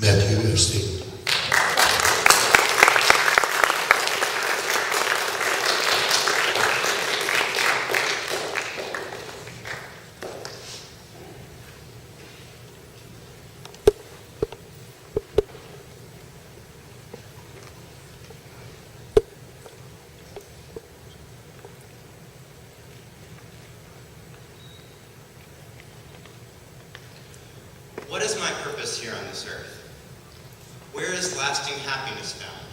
Matthew Epstein. What is my purpose here on this earth? Where is lasting happiness found?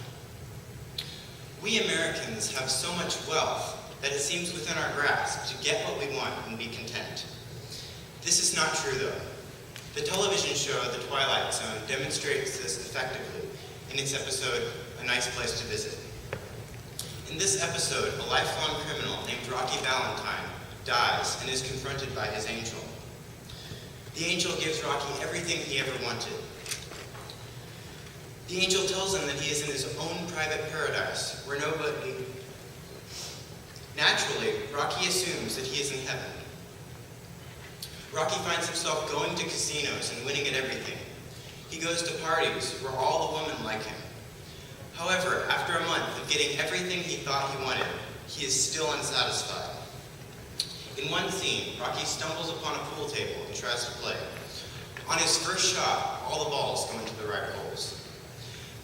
We Americans have so much wealth that it seems within our grasp to get what we want and be content. This is not true, though. The television show The Twilight Zone demonstrates this effectively in its episode, A Nice Place to Visit. In this episode, a lifelong criminal named Rocky Valentine dies and is confronted by his angel. The angel gives Rocky everything he ever wanted. The angel tells him that he is in his own private paradise, where nobody... Naturally, Rocky assumes that he is in heaven. Rocky finds himself going to casinos and winning at everything. He goes to parties where all the women like him. However, after a month of getting everything he thought he wanted, he is still unsatisfied. In one scene, Rocky stumbles upon a pool table and tries to play. On his first shot, all the balls go into the right holes.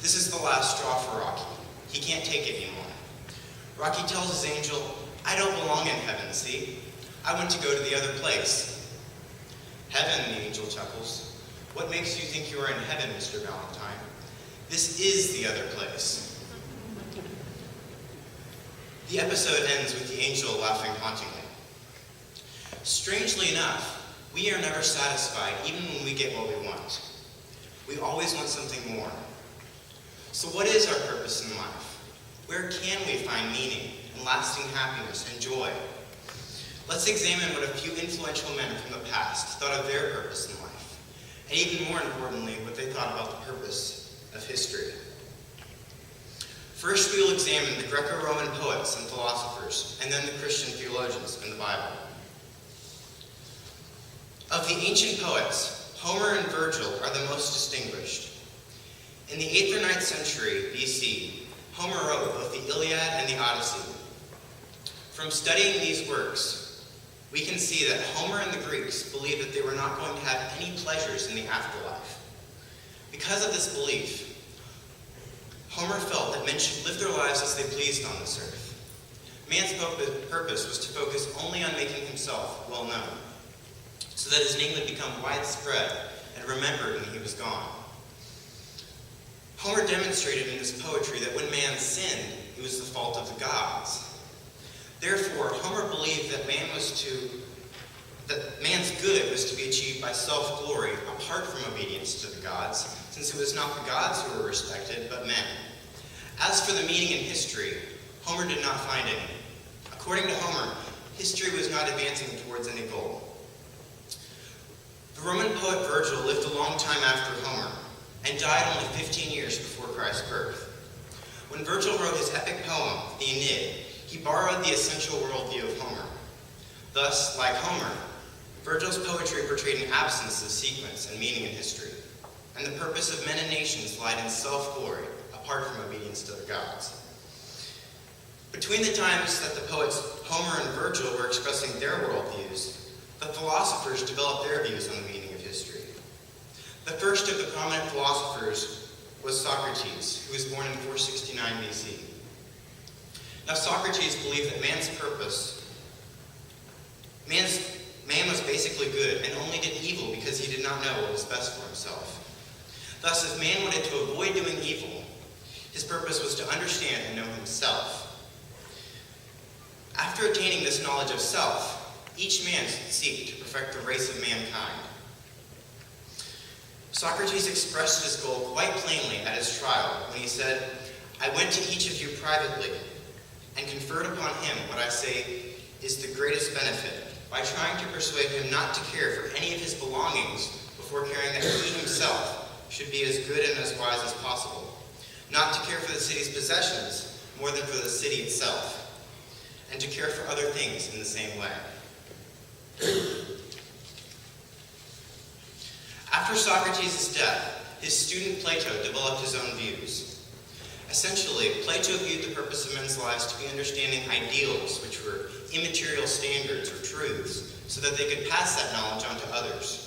This is the last straw for Rocky. He can't take it anymore. Rocky tells his angel, "I don't belong in heaven, see? I want to go to the other place." "Heaven," the angel chuckles. "What makes you think you are in heaven, Mr. Valentine? This is the other place." The episode ends with the angel laughing hauntingly. Strangely enough, we are never satisfied even when we get what we want. We always want something more. So what is our purpose in life? Where can we find meaning and lasting happiness and joy? Let's examine what a few influential men from the past thought of their purpose in life, and even more importantly, what they thought about the purpose of history. First, we will examine the Greco-Roman poets and philosophers, and then the Christian theologians in the Bible. Of the ancient poets, Homer and Virgil are the most distinguished. In the 8th or 9th century BC, Homer wrote both the Iliad and the Odyssey. From studying these works, we can see that Homer and the Greeks believed that they were not going to have any pleasures in the afterlife. Because of this belief, Homer felt that men should live their lives as they pleased on this earth. Man's purpose was to focus only on making himself well known, so that his name would become widespread and remembered when he was gone. Homer demonstrated in his poetry that when man sinned, it was the fault of the gods. Therefore, Homer believed that man's good was to be achieved by self-glory apart from obedience to the gods, since it was not the gods who were respected, but men. As for the meaning in history, Homer did not find any. According to Homer, history was not advancing towards any goal. The Roman poet Virgil lived a long time after Homer, and died only 15 years before Christ's birth. When Virgil wrote his epic poem, the Aeneid, he borrowed the essential worldview of Homer. Thus, like Homer, Virgil's poetry portrayed an absence of sequence and meaning in history, and the purpose of men and nations lied in self-glory, apart from obedience to the gods. Between the times that the poets Homer and Virgil were expressing their worldviews, the philosophers developed their views on the meaning of history. The first of the prominent philosophers was Socrates, who was born in 469 BC. Now, Socrates believed that man was basically good and only did evil because he did not know what was best for himself. Thus, if man wanted to avoid doing evil, his purpose was to understand and know himself. After attaining this knowledge of self, each man should seek to perfect the race of mankind. Socrates expressed his goal quite plainly at his trial when he said, "I went to each of you privately and conferred upon him what I say is the greatest benefit, by trying to persuade him not to care for any of his belongings before caring that he himself should be as good and as wise as possible, not to care for the city's possessions more than for the city itself, and to care for other things in the same way." After Socrates' death, his student Plato developed his own views. Essentially, Plato viewed the purpose of men's lives to be understanding ideals, which were immaterial standards or truths, so that they could pass that knowledge on to others.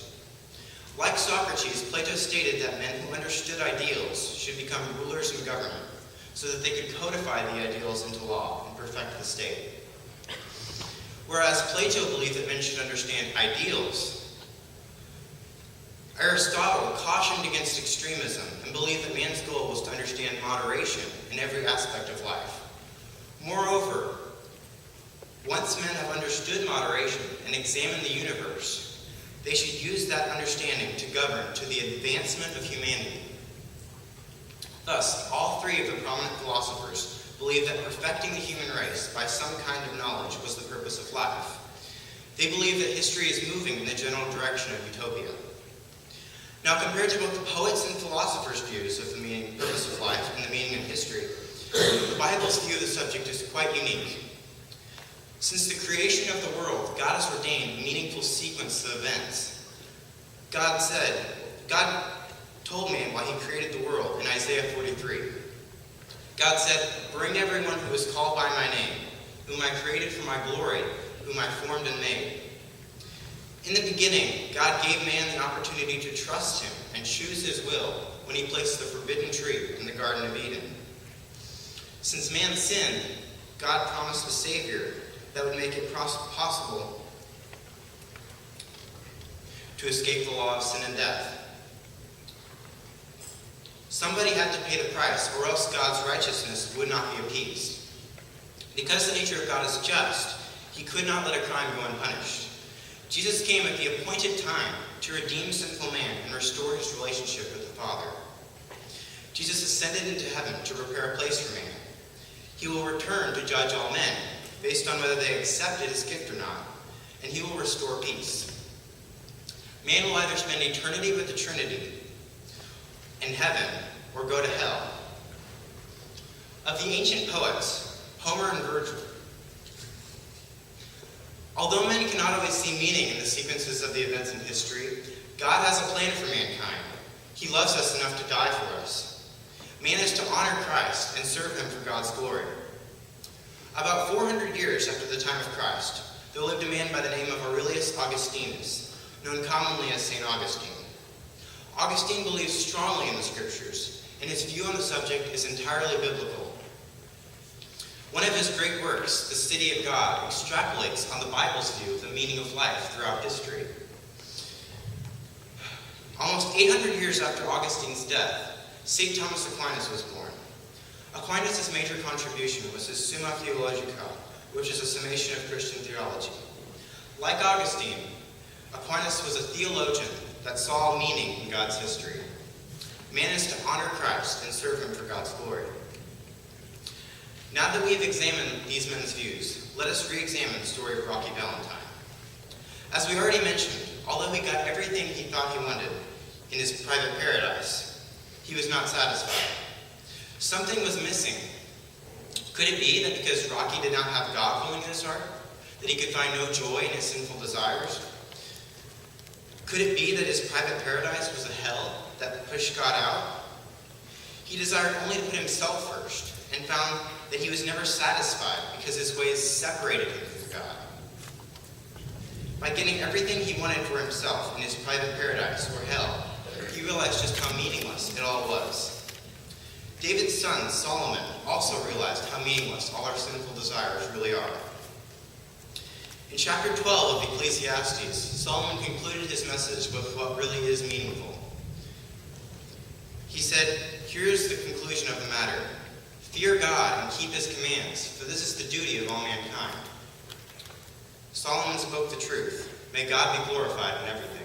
Like Socrates, Plato stated that men who understood ideals should become rulers in government, so that they could codify the ideals into law and perfect the state. Whereas Plato believed that men should understand ideals, Aristotle cautioned against extremism and believed that man's goal was to understand moderation in every aspect of life. Moreover, once men have understood moderation and examined the universe, they should use that understanding to govern to the advancement of humanity. Thus, all three of the prominent philosophers believed that perfecting the human race by some kind of knowledge was the purpose of life. They believed that history is moving in the general direction of utopia. Now, compared to both the poets' and philosophers' views of the purpose of life and the meaning of history, the Bible's view of the subject is quite unique. Since the creation of the world, God has ordained a meaningful sequence of events. God told man while he created the world in Isaiah 43. God said, "Bring everyone who is called by my name, whom I created for my glory, whom I formed and made." In the beginning, God gave man the opportunity to trust him and choose his will when he placed the forbidden tree in the Garden of Eden. Since man sinned, God promised a Savior that would make it possible to escape the law of sin and death. Somebody had to pay the price, or else God's righteousness would not be appeased. Because the nature of God is just, he could not let a crime go unpunished. Jesus came at the appointed time to redeem sinful man and restore his relationship with the Father. Jesus ascended into heaven to prepare a place for man. He will return to judge all men, based on whether they accepted his gift or not, and he will restore peace. Man will either spend eternity with the Trinity in heaven or go to hell. Of the ancient poets, Homer and Virgil, although men cannot always see meaning in the sequences of the events in history, God has a plan for mankind. He loves us enough to die for us. Man is to honor Christ and serve him for God's glory. About 400 years after the time of Christ, there lived a man by the name of Aurelius Augustinus, known commonly as St. Augustine. Augustine believes strongly in the scriptures, and his view on the subject is entirely biblical. One of his great works, The City of God, extrapolates on the Bible's view of the meaning of life throughout history. Almost 800 years after Augustine's death, St. Thomas Aquinas was born. Aquinas' major contribution was his Summa Theologica, which is a summation of Christian theology. Like Augustine, Aquinas was a theologian that saw meaning in God's history. Man is to honor Christ and serve him for God's glory. Now that we have examined these men's views, let us re-examine the story of Rocky Valentine. As we already mentioned, although he got everything he thought he wanted in his private paradise, he was not satisfied. Something was missing. Could it be that because Rocky did not have God ruling in his heart, that he could find no joy in his sinful desires? Could it be that his private paradise was a hell that pushed God out? He desired only to put himself first, and found that he was never satisfied because his ways separated him from God. By getting everything he wanted for himself in his private paradise or hell, he realized just how meaningless it all was. David's son, Solomon, also realized how meaningless all our sinful desires really are. In chapter 12 of Ecclesiastes, Solomon concluded his message with what really is meaningful. He said, "Here is the conclusion of the matter. Fear God and keep his commands, for this is the duty of all mankind." Solomon spoke the truth. May God be glorified in everything.